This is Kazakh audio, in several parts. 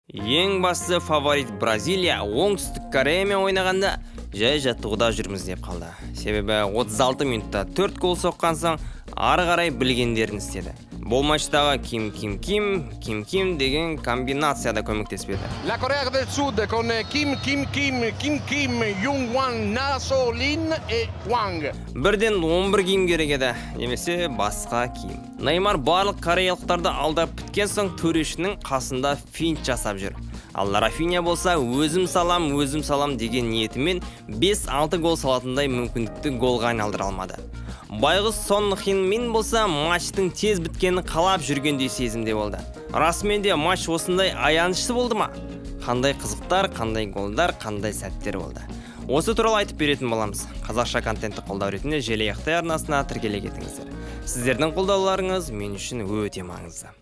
Ең басты фаворит Бразилия оңтүстік Кореямен ойнағанда жай жаттығуда жүрміз деп қалды. Себебі 36 минутта 4 гол соққан соң ары қарай білгендерін істеді. Бұл матчтағы Ким деген комбинацияда көмектеспеді. La Corea del Sud con Kim, Jung-Hwan, Na-so, Lin и Hwang. Бірден 11 киім керек еді, немесе басқа киім. Неймар барлық кореялықтарды алдап біткен соң төрешінің қасында финт жасап жүр. Ал Рафиня болса өзім салам деген ниетімен 5-6 гол салатындай мүмкіндікті голға айналдыра алмады. Байғыз Сон Хин Мин болса матчтың тез біткенін қалап жүргендей сезімде болды. Расымен де матч осындай аянышты болды ма? Қандай қызықтар, қандай голдар, қандай сәттер болды. Осы туралы айтып беретін боламыз. Қазақша контентті қолдау ретінде Желі Яқтай арнасына тіркеле кетіңіздер. Сіздердің қолдауларыңыз мен үшін өте маңызды.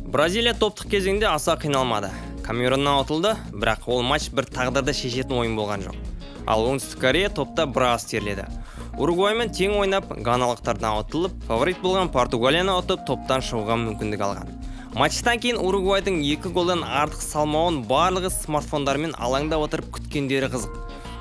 Бразилия топтық кезеңде аса қиналмады. Камероннан ұтылды, бірақ ол матч бір тағдырды шешетін ойын болған жоқ. Ал оңтүстік Корея топта біраз терледі. Уругваймен тең ойнап, ганалықтардан ұтылып, фаворит болған Португалияны ұтып топтан шығуға мүмкіндік алған. Матчтан кейін Уругвайдың 2 голдан артық салмауын барлығы смартфондармен алаңда отырып күткендері қызық.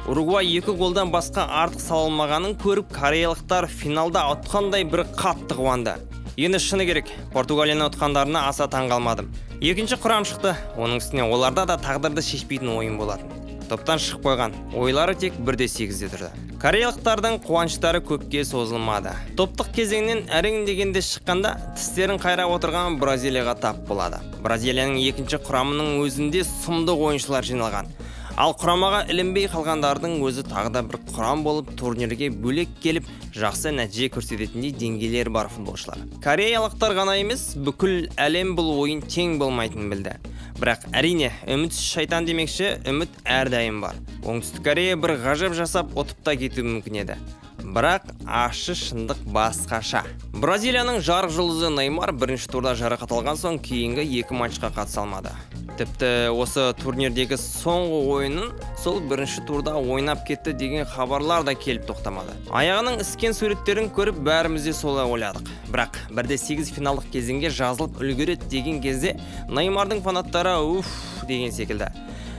Уругвай 2 голдан басқа артық салмағанын көріп, кореялықтар финалда ұтқандай бір қатты қуанды. Енді шыны керек, Португалияны ұтқандарына аса таң қалмадым. Екінші құрам шықты, оның үстіне оларда да тағдырды шешпейтін ойын болатын. Топтан шығып қойған, ойлары тек 1-8-де тұрды. Кореялықтардың қуаныштары көпке созылмады. Топтық кезеңнен әрең дегенде шыққанда тістерін қайрап отырған Бразилияға тап болады. Бразилияның екінші құрамының өзінде сұмдық ойыншылар жиналған. Ал құрамаға ілінбей қалғандардың өзі тағда бір құрам болып турнирге бөлек келіп, жақсы нәтиже көрсететіндей деңгейлер бар футболшылар. Кореялықтар ғана емес, бүкіл әлем бұл ойын тең болмайтынын білді. Бірақ әрине, үміт шайтан демекші, үміт әрдайым бар. Оңтүстік Корея бір ғажап жасап ұтып та кетуі мүмкін еді. Бірақ ашы шындық басқаша. Бразилияның жарық жұлдызы Неймар бірінші турда жарақат алған соң кейінгі 2 матчқа қатыса алмады. Тіпті осы турнирдегі соңғы ойынын сол бірінші турда ойнап кетті деген хабарлар да келіп тоқтамады. Аяғының іскен суреттерін көріп бәрімізде солай ойладық. Бірақ 1-8 финалдық кезеңге жазылып үлгереді деген кезде Неймардың фанаттары уф деген секілді.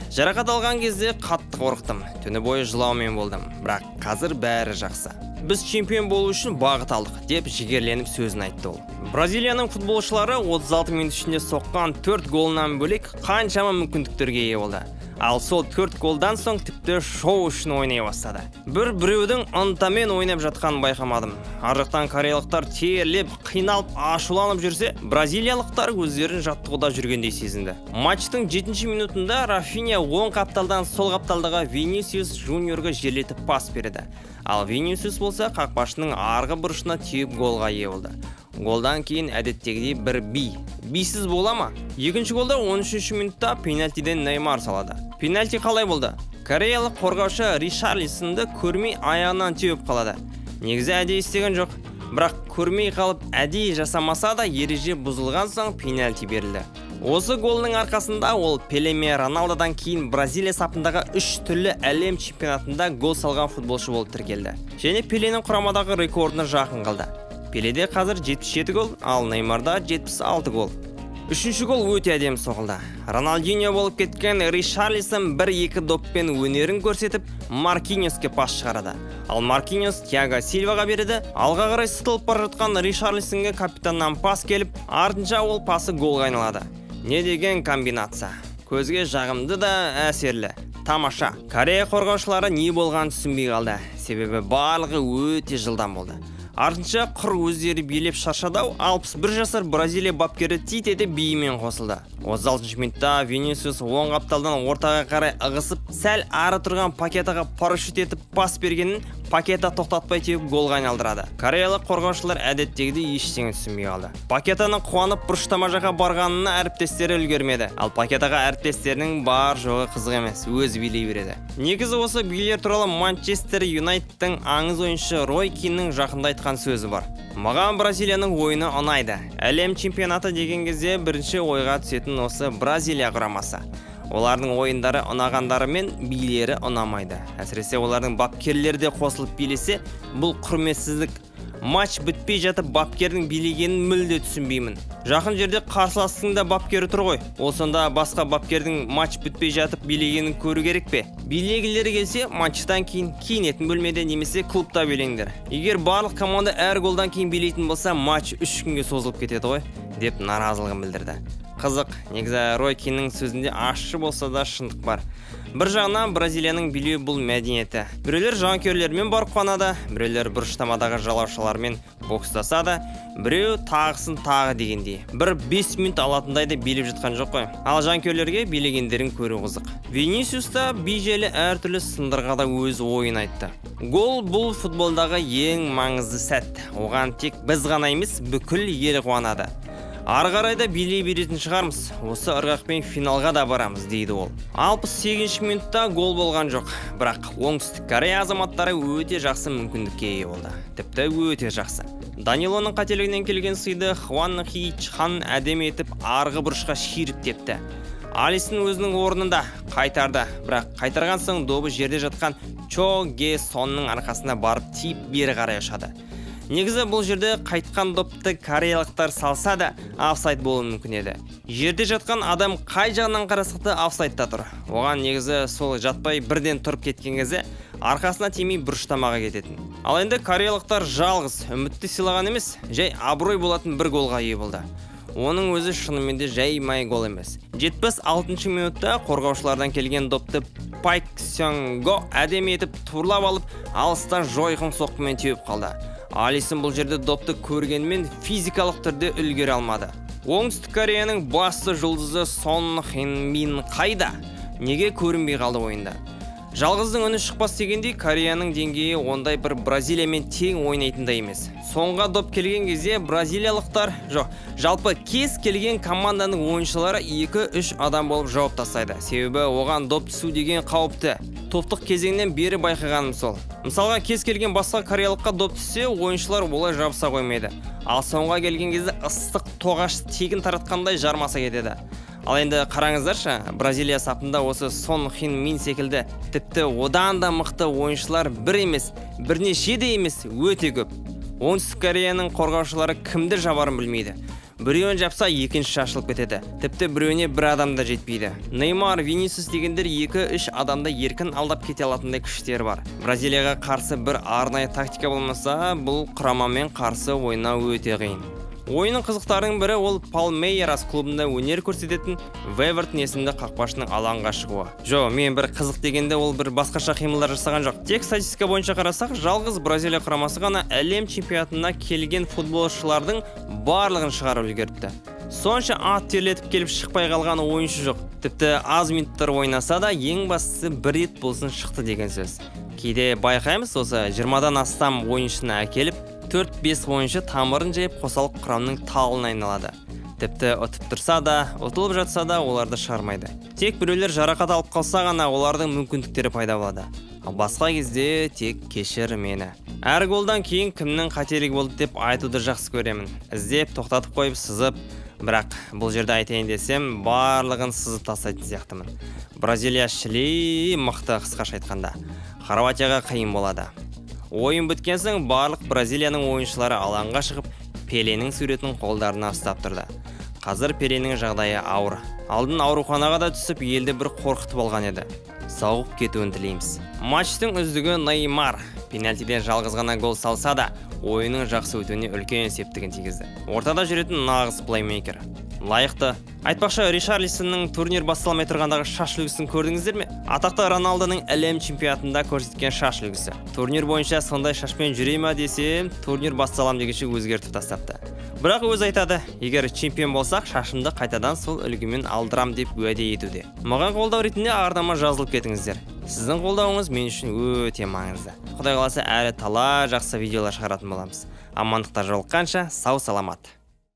Жарақат алған кезде қатты қорықтым. Түні бойы жылаумен болдым. Бірақ қазір бәрі жақсы. Біз чемпион болу үшін бағыт алдық деп жігерленіп сөзін айтты ол. Бразилияның футболшылары 36 минут ішінде соққан 4 голынан бөлек қаншама мүмкіндіктерге ие болды. Ал сол 4 голдан соң тіпті шоу үшін ойнай бастады. Біреудің ынтамен ойнап жатқанын байқамадым. Аржақтан кореялықтар терлеп, қиналып, ашуланып жүрсе, бразилиялықтар өздерін жаттығуда жүргендей сезінді. Матчтың 7-ші минутында Рафиня оң қапталдан сол қапталдағы Винисиус Жуниорға жерлетіп пас берді. Ал Винисиус болса қақпашының арғы бұрышына түйіп голға ие болды. Голдан кейін әдеттегідей бір бисіз бола ма? Екінші голда 13-ші минутта пенальтиден Неймар салады. Пенальти қалай болды? Кореялық қорғаушы Ришарлисонды көрмей аяғынан теуіп қалады. Негізі әдейі істеген жоқ. Бірақ көрмей қалып әдейі жасамаса да ереже бұзылған соң пенальти берілді. Осы голының арқасында ол Пеле мен Роналдодан кейін Бразилия сапындағы 3 түрлі әлем чемпионатында гол салған футболшы болып тіркелді. Және Пеленің құрамадағы рекордына жақын қалды. Пеледе қазір 77 гол, ал Неймарда 76 гол. Үшінші гол өте әдемі соғылды. Роналдиньо болып кеткен Ришарлисон 1-2 доппен өнерін көрсетіп, Маркиньоске пас шығарады. Ал Маркиньос Тиаго Сильваға береді. Алға қарай сытылып бара жатқан Ришарлисонға капитаннан пас келіп, артынша ол пасы голға айналады. Не деген комбинация. Көзге жағымды да әсерлі. Тамаша. Корея қорғаушылары не болған түсінбей қалды. Себебі барлығы өте жылдам болды. Артынша құр өздері билеп шаршадау, 61 жасар Бразилия бапкері Титеде биімен қосылды. 36 минутта Винисиус оң қапталдан ортаға қарай ығысып, сәл ары тұрған Пакетаға парашют етіп пас бергенін Пакета тоқтатпай теуіп голға айналдырады. Кореялық қорғаушылар әдеттегідей ештеңе түсінбей қалды. Пакетаның қуанып бұрыштама жаққа барғанына әріптестері үлгермеді. Ал Пакетаға әріптестерінің бар жоғы қызық емес, өзі билей береді. Негізі осы билер туралы Манчестер Юнайтедтің аңыз ойыншы Рой Киннің жақында айтқан сөзі бар. Маған Бразилияның ойыны ұнайды. Әлем чемпионаты деген кезде бірінші ойға түсетін осы Бразилия құрамасы. Олардың ойындары ұнағандары мен билері ұнамайды. Әсіресе олардың бапкерлері де қосылып билесе, бұл құрметсіздік. Матч бітпей жатып бапкердің билегенін мүлде түсінбеймін. Жақын жерде қарсыластың да бапкері тұр ғой. Ол сонда басқа бапкердің матч бітпей жатып билегенін көру керек пе? Билегілері келсе, матчтан кейін киінетін бөлмеде немесе клубта билеңдер. Егер барлық команда әр голдан кейін билейтін болса, матч 3 күнге созылып кетеді ғой, деп наразылығын білдірді. Қызық, негізі Рой Киннің сөзінде ащы болса да шындық бар. Бір жағынан Бразилияның билеу бұл мәдениеті. Біреулер жанкүйерлермен барып қуанады, біреулер бұрыштамадағы жалаушылармен бокстасады, біреу тағысын тағы дегендей. Бір 5 минут алатындайды билеп жатқан жоқ қой. Ал жанкүйерлерге билегендерін көру қызық. Винисиус та бейжелі әртүрлі сындырғада өз ойын айтты. Гол бұл футболдағы ең маңызды сәт. Оған тек біз ғана емес, бүкіл ел қуанады. Ары қарайда билей беретін шығармыз. Осы ырғақпен финалға да барамыз, дейді ол. 68-ші минутта гол болған жоқ. Бірақ оңтүстік Корея азаматтары өте жақсы мүмкіндікке ие болды. Тіпті өте жақсы. Данилоның қателігінен келген сыйды Хван Хи Чхан әдемі етіп арғы бұрышқа шиіріп тепті. Алистің өзінің орнында қайтарды. Бірақ қайтарған соң добы жерде жатқан Чо Ге Сонның арқасына барып тиіп бері қарай ұшады. Негізі бұл жерде қайтқан допты кореялықтар салса да офсайд болуы мүмкін еді. Жерде жатқан адам қай жағынан қарасақты офсайдта тұр. Оған негізі сол жатпай бірден тұрып кеткен кезде арқасына тимей бұрыштамаға кететін. Ал енді кореялықтар жалғыз үмітті сыйлаған емес, жай абырой болатын бір голға ие болды. Оның өзі шынымен де жай-май гол емес. 76-ші минутта қорғаушылардан келген допты Пайк Сёнго әдемі етіп турлап алып, алыстан жойқын соққымен теуіп қалды. Алисын бұл жерде допты көргенмен физикалық түрде үлгере алмады. Оңтүстік Кореяның басты жұлдызы Сон Хин Мин қайда? Неге көрінбей қалды ойында? Жалғыздың үні шықпас дегендей, Кореяның деңгейі ондай бір Бразилиямен тең ойнайтындай емес. Соңға доп келген кезде бразилиялықтар, жалпы кез келген команданың ойыншылары 2-3 адам болып жауап тастайды. Себебі оған доп түсу деген қауіпті. Топтық кезеңнен бері байқағаным сол. Мысалға кез келген басқа кореялыққа доп түссе, ойыншылар олай жабыса қоймайды. Ал соңға келген кезде ыстық тоғаш тегін таратқандай жармаса кетеді. Ал енді қараңыздаршы, Бразилия сапында осы Сон Хин Мин секілді тіпті одан да мықты ойыншылар бір емес, бірнеше де емес, өте көп. Оңтүстік Кореяның қорғаушылары кімді жабарын білмейді. Біреуін жапса, екінші шашылып кетеді. Тіпті біреуіне бір адам да жетпейді. Неймар, Винисиус дегендер 2-3 адамды еркін алдап кете алатындай күштері бар. Бразилияға қарсы бір арнайы тактика болмаса, бұл құрамамен қарсы ойнау өте қиын. Ойынның қызықтарының бірі ол Палмейрас клубында өнер көрсететін Вевертон есімді қақпашының алаңға шығуы. Мен бір қызық дегенде ол бір басқаша қимылдар жасаған жоқ. Тек статистика бойынша қарасақ, жалғыз Бразилия құрамасы ғана әлем чемпионатына келген футболшылардың барлығын шығарып үлгерді. Сонша ат терлетіп келіп шықпай қалған ойыншы жоқ. Тіпті аз минуттар ойнаса да, ең бастысы бір рет болсын шықты деген сөз. Кейде байқаймыз, осы 20-дан астам ойыншыны әкеліп 4-5 ойыншы тамырын жайып қосалық құрамның талына айналады. Тіпті ұтып тұрса да, ұтылып жатса да оларды шығармайды. Тек біреулер жарақат алып қалса ғана олардың мүмкіндіктері пайда болады. Ал басқа кезде тек кешір мені. Әр голдан кейін кімнің қателігі болды деп айтуды жақсы көремін. Іздеп, тоқтатып қойып, сызып. Бірақ бұл жерде айтайын десем, барлығын сызып тастайтын сияқтымын. Бразилия шілей мықты, қысқаша айтқанда. Хорватияға қиын болады. Ойын біткен соң барлық Бразилияның ойыншылары алаңға шығып, Пеленің суретін қолдарына ұстап тұрды. Қазір Пеленің жағдайы ауыр. Алдын ауруханаға да түсіп, елді бір қорқытып алған еді. Сауығып кетуін тілейміз. Матчтың үздігі Неймар. Пенальтиден жалғыз ғана гол салса да, ойынның жақсы өтуіне үлкен септігін тигізді. Ортада жүретін нағыз плеймейкер. Лайықты. Айтпақшы, Ришарлисонның турнир басталмай тұрғандағы шаш үлгісін көрдіңіздер ме? Атақты Роналдоның әлем чемпионатында көрсеткен шаш үлгісі. Турнир бойынша сондай шашпен жүре ме десем, турнир басталам дегенше өзгертіп тастапты. Бірақ өз айтады, егер чемпион болсақ, шашымды қайтадан сол үлгімен алдырам деп уәде етуде. Маған қолдау ретінде арнама жазылып кетіңіздер. Сіздің қолдауыңыз мен үшін өте маңызды. Құдай қаласа әлі талай жақсы видеолар шығаратын боламыз. Амандықта жолыққанша сау саламат.